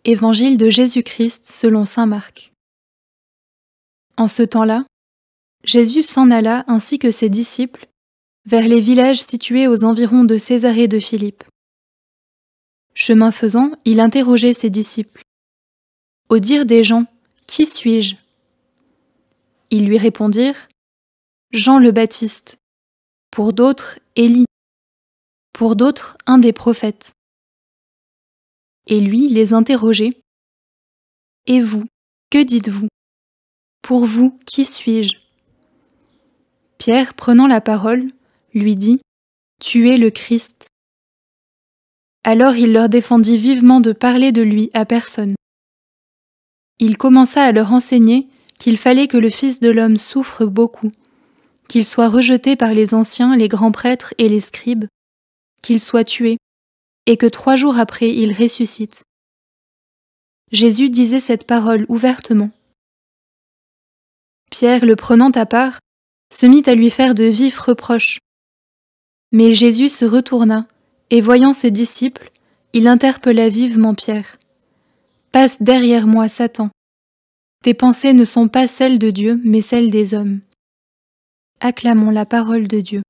Évangile de Jésus-Christ selon saint Marc. En ce temps-là, Jésus s'en alla ainsi que ses disciples vers les villages situés aux environs de Césarée de Philippe. Chemin faisant, il interrogeait ses disciples. Au dire des gens, qui suis-je ? Ils lui répondirent, Jean le Baptiste, pour d'autres Élie, pour d'autres un des prophètes. Et lui les interrogeait. Et vous, que dites-vous ? Pour vous, qui suis-je ? Pierre, prenant la parole, lui dit, Tu es le Christ. Alors il leur défendit vivement de parler de lui à personne. Il commença à leur enseigner qu'il fallait que le Fils de l'homme souffre beaucoup, qu'il soit rejeté par les anciens, les grands prêtres et les scribes, qu'il soit tué, et que 3 jours après il ressuscite. Jésus disait cette parole ouvertement. Pierre, le prenant à part, se mit à lui faire de vifs reproches. Mais Jésus se retourna, et voyant ses disciples, il interpella vivement Pierre. « Passe derrière moi, Satan. Tes pensées ne sont pas celles de Dieu, mais celles des hommes. » Acclamons la parole de Dieu.